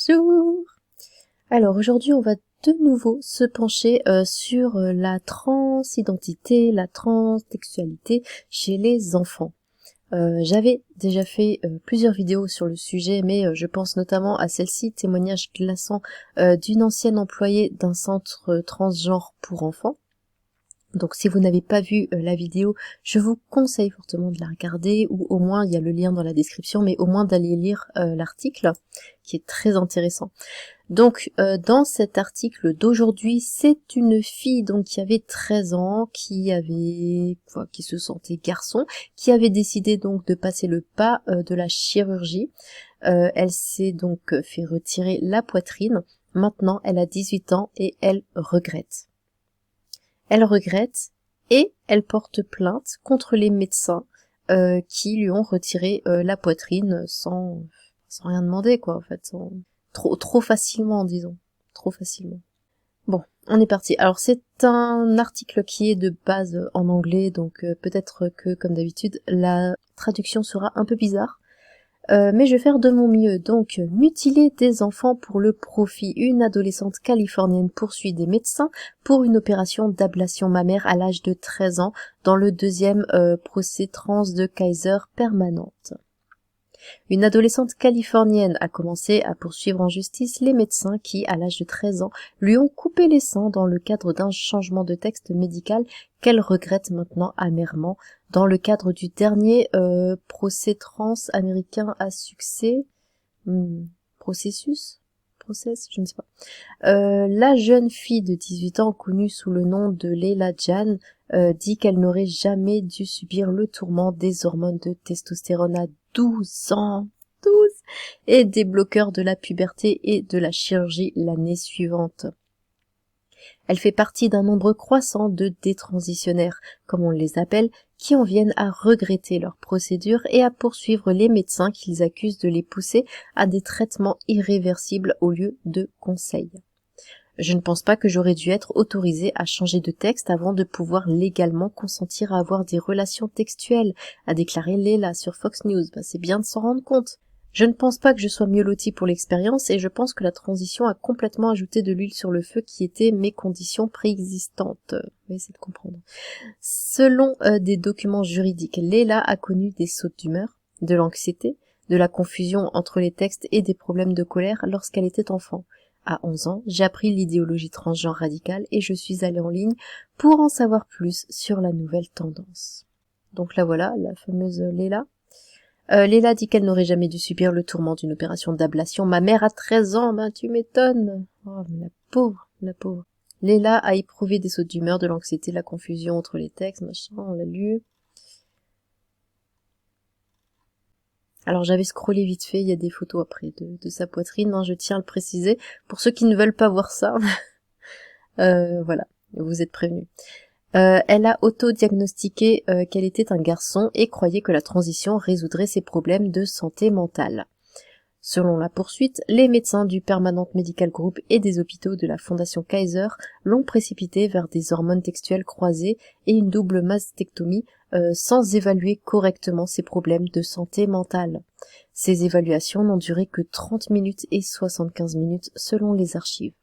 Bonjour. Alors aujourd'hui on va de nouveau se pencher sur la transidentité, la transtexualité chez les enfants. J'avais déjà fait plusieurs vidéos sur le sujet, mais je pense notamment à celle-ci, témoignage glaçant d'une ancienne employée d'un centre transgenre pour enfants. Donc si vous n'avez pas vu la vidéo, je vous conseille fortement de la regarder, ou au moins il y a le lien dans la description, mais au moins d'aller lire l'article, qui est très intéressant. Donc dans cet article d'aujourd'hui, c'est une fille donc qui avait 13 ans, qui se sentait garçon, qui avait décidé donc de passer le pas de la chirurgie. Elle s'est donc fait retirer la poitrine. Maintenant, elle a 18 ans et elle regrette. Elle regrette et elle porte plainte contre les médecins qui lui ont retiré la poitrine sans rien demander, quoi, en fait, trop facilement, disons, trop facilement. Bon, on est parti. Alors c'est un article qui est de base en anglais, donc peut-être que, comme d'habitude, la traduction sera un peu bizarre. Mais je vais faire de mon mieux. Donc, mutiler des enfants pour le profit. Une adolescente californienne poursuit des médecins pour une opération d'ablation mammaire à l'âge de 13 ans dans le deuxième procès trans de Kaiser permanente. Une adolescente californienne a commencé à poursuivre en justice les médecins qui, à l'âge de 13 ans, lui ont coupé les seins dans le cadre d'un changement de texte médical qu'elle regrette maintenant amèrement dans le cadre du dernier procès trans américain à succès. Process, je ne sais pas. La jeune fille de 18 ans, connue sous le nom de Leila Jan, dit qu'elle n'aurait jamais dû subir le tourment des hormones de testostérone à 12 ans, et des bloqueurs de la puberté et de la chirurgie l'année suivante. Elle fait partie d'un nombre croissant de détransitionnaires, comme on les appelle, qui en viennent à regretter leur procédure et à poursuivre les médecins qu'ils accusent de les pousser à des traitements irréversibles au lieu de conseils. Je ne pense pas que j'aurais dû être autorisée à changer de texte avant de pouvoir légalement consentir à avoir des relations textuelles, a déclaré Leila sur Fox News. C'est bien de s'en rendre compte. Je ne pense pas que je sois mieux lotie pour l'expérience et je pense que la transition a complètement ajouté de l'huile sur le feu qui étaient mes conditions préexistantes. On va essayer de comprendre. Selon des documents juridiques, Leila a connu des sautes d'humeur, de l'anxiété, de la confusion entre les textes et des problèmes de colère lorsqu'elle était enfant. À 11 ans, j'ai appris l'idéologie transgenre radicale et je suis allée en ligne pour en savoir plus sur la nouvelle tendance. Donc là voilà, la fameuse Leila. Leila dit qu'elle n'aurait jamais dû subir le tourment d'une opération d'ablation. Ma mère a 13 ans, tu m'étonnes. Oh, mais la pauvre. Leila a éprouvé des sautes d'humeur, de l'anxiété, de la confusion entre les textes, machin, on l'a lu. Alors j'avais scrollé vite fait, il y a des photos après de sa poitrine, je tiens à le préciser. Pour ceux qui ne veulent pas voir ça, voilà, vous êtes prévenus. Elle a auto-diagnostiqué qu'elle était un garçon et croyait que la transition résoudrait ses problèmes de santé mentale. Selon la poursuite, les médecins du Permanent Medical Group et des hôpitaux de la Fondation Kaiser l'ont précipitée vers des hormones textuelles croisées et une double mastectomie sans évaluer correctement ses problèmes de santé mentale. Ces évaluations n'ont duré que 30 minutes et 75 minutes selon les archives.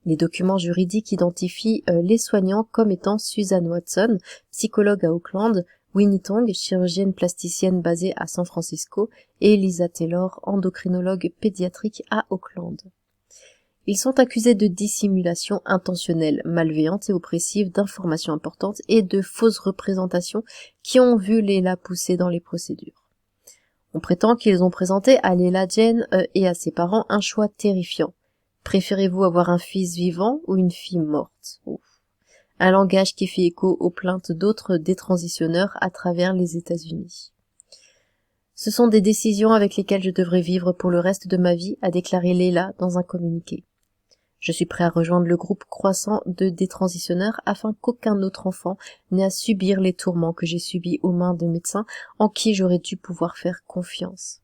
Les documents juridiques identifient les soignants comme étant Susan Watson, psychologue à Auckland, Winnie Tong, chirurgienne plasticienne basée à San Francisco, et Lisa Taylor, endocrinologue pédiatrique à Auckland. Ils sont accusés de dissimulation intentionnelle, malveillante et oppressive d'informations importantes et de fausses représentations qui ont vu Leila pousser dans les procédures. On prétend qu'ils ont présenté à Leila Jan et à ses parents un choix terrifiant. Préférez-vous avoir un fils vivant ou une fille morte ? Ouf. Un langage qui fait écho aux plaintes d'autres détransitionneurs à travers les États-Unis. Ce sont des décisions avec lesquelles je devrais vivre pour le reste de ma vie, a déclaré Leila dans un communiqué. Je suis prêt à rejoindre le groupe croissant de détransitionneurs afin qu'aucun autre enfant n'ait à subir les tourments que j'ai subis aux mains de médecins en qui j'aurais dû pouvoir faire confiance.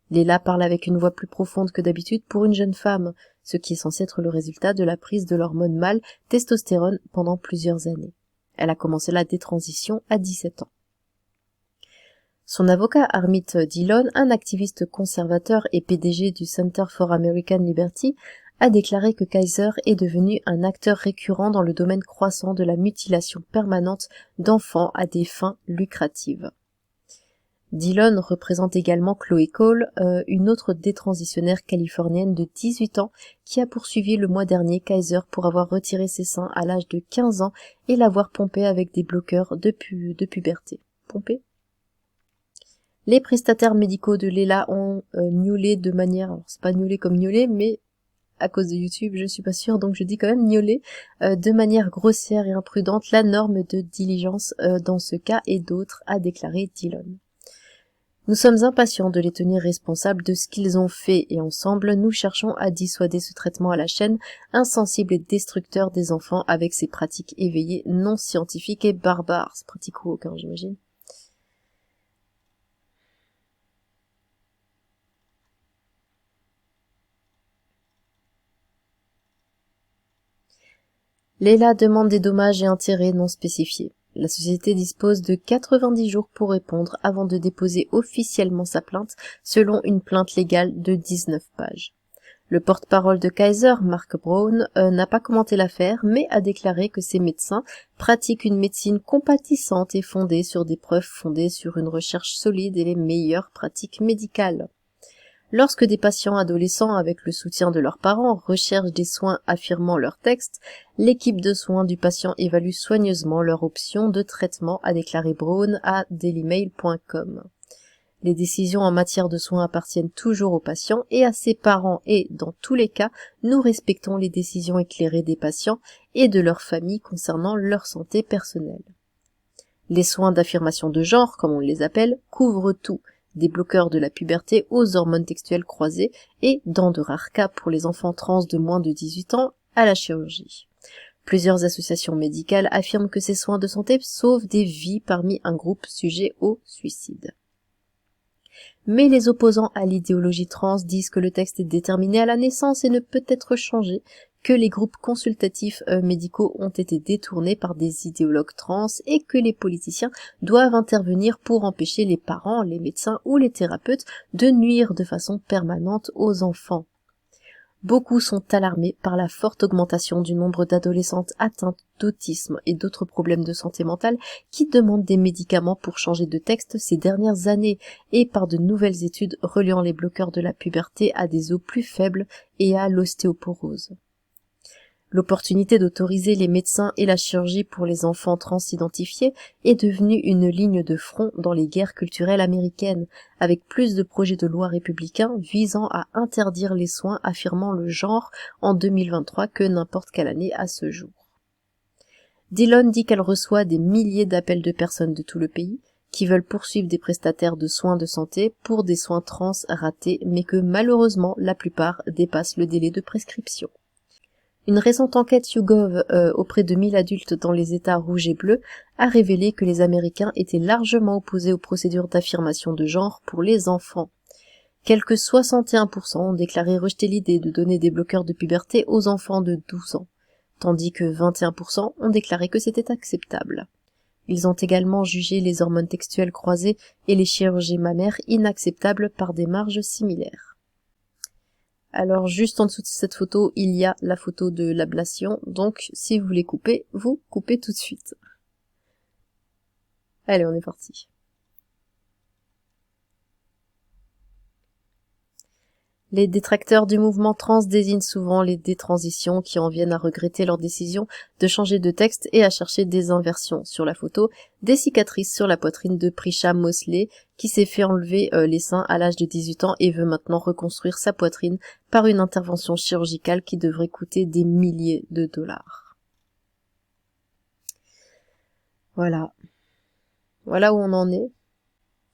Leila parle avec une voix plus profonde que d'habitude pour une jeune femme, ce qui est censé être le résultat de la prise de l'hormone mâle testostérone pendant plusieurs années. Elle a commencé la détransition à 17 ans. Son avocat Harmeet Dillon, un activiste conservateur et PDG du Center for American Liberty, a déclaré que Kaiser est devenu un acteur récurrent dans le domaine croissant de la mutilation permanente d'enfants à des fins lucratives. Dillon représente également Chloé Cole, une autre détransitionnaire californienne de 18 ans qui a poursuivi le mois dernier Kaiser pour avoir retiré ses seins à l'âge de 15 ans et l'avoir pompé avec des bloqueurs de puberté. Pompé ? Les prestataires médicaux de Leila ont gnolé de manière, alors c'est pas gnolé comme gnolé, mais à cause de YouTube, je suis pas sûre, donc je dis quand même gnolé, de manière grossière et imprudente la norme de diligence dans ce cas et d'autres, a déclaré Dillon. Nous sommes impatients de les tenir responsables de ce qu'ils ont fait et ensemble, nous cherchons à dissuader ce traitement à la chaîne, insensible et destructeur des enfants avec ses pratiques éveillées, non scientifiques et barbares. C'est pratique woke, hein, j'imagine. Leila demande des dommages et intérêts non spécifiés. La société dispose de 90 jours pour répondre avant de déposer officiellement sa plainte, selon une plainte légale de 19 pages. Le porte-parole de Kaiser, Mark Brown, n'a pas commenté l'affaire, mais a déclaré que ses médecins pratiquent une médecine compatissante et fondée sur des preuves fondées sur une recherche solide et les meilleures pratiques médicales. Lorsque des patients adolescents, avec le soutien de leurs parents, recherchent des soins affirmant leur texte, l'équipe de soins du patient évalue soigneusement leur option de traitement, a déclaré Brown à dailymail.com. Les décisions en matière de soins appartiennent toujours aux patients et à ses parents et, dans tous les cas, nous respectons les décisions éclairées des patients et de leurs familles concernant leur santé personnelle. Les soins d'affirmation de genre, comme on les appelle, couvrent tout, des bloqueurs de la puberté aux hormones textuelles croisées et, dans de rares cas pour les enfants trans de moins de 18 ans, à la chirurgie. Plusieurs associations médicales affirment que ces soins de santé sauvent des vies parmi un groupe sujet au suicide. Mais les opposants à l'idéologie trans disent que le texte est déterminé à la naissance et ne peut être changé, que les groupes consultatifs médicaux ont été détournés par des idéologues trans et que les politiciens doivent intervenir pour empêcher les parents, les médecins ou les thérapeutes de nuire de façon permanente aux enfants. Beaucoup sont alarmés par la forte augmentation du nombre d'adolescentes atteintes d'autisme et d'autres problèmes de santé mentale qui demandent des médicaments pour changer de texte ces dernières années et par de nouvelles études reliant les bloqueurs de la puberté à des os plus faibles et à l'ostéoporose. L'opportunité d'autoriser les médecins et la chirurgie pour les enfants transidentifiés est devenue une ligne de front dans les guerres culturelles américaines, avec plus de projets de loi républicains visant à interdire les soins affirmant le genre en 2023 que n'importe quelle année à ce jour. Dillon dit qu'elle reçoit des milliers d'appels de personnes de tout le pays qui veulent poursuivre des prestataires de soins de santé pour des soins trans ratés, mais que malheureusement la plupart dépassent le délai de prescription. Une récente enquête YouGov auprès de 1000 adultes dans les États rouges et bleus a révélé que les Américains étaient largement opposés aux procédures d'affirmation de genre pour les enfants. Quelque 61% ont déclaré rejeter l'idée de donner des bloqueurs de puberté aux enfants de 12 ans, tandis que 21% ont déclaré que c'était acceptable. Ils ont également jugé les hormones textuelles croisées et les chirurgies mammaires inacceptables par des marges similaires. Alors juste en dessous de cette photo, il y a la photo de l'ablation, donc si vous voulez couper, vous coupez tout de suite. Allez, on est parti. Les détracteurs du mouvement trans désignent souvent les détransitions qui en viennent à regretter leur décision de changer de texte et à chercher des inversions. Sur la photo, des cicatrices sur la poitrine de Prisha Mosley, qui s'est fait enlever les seins à l'âge de 18 ans et veut maintenant reconstruire sa poitrine par une intervention chirurgicale qui devrait coûter des milliers de dollars. Voilà. Voilà où on en est.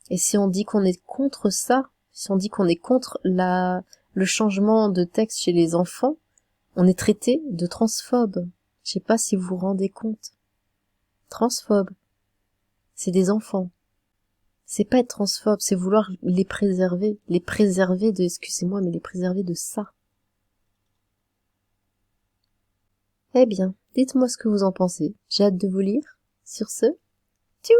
Et si on dit qu'on est contre ça, si on dit qu'on est contre le changement de texte chez les enfants, on est traité de transphobe. Je sais pas si vous vous rendez compte. Transphobe. C'est des enfants. C'est pas être transphobe, c'est vouloir les préserver de, excusez-moi, mais les préserver de ça. Eh bien, dites-moi ce que vous en pensez. J'ai hâte de vous lire. Sur ce, tchou!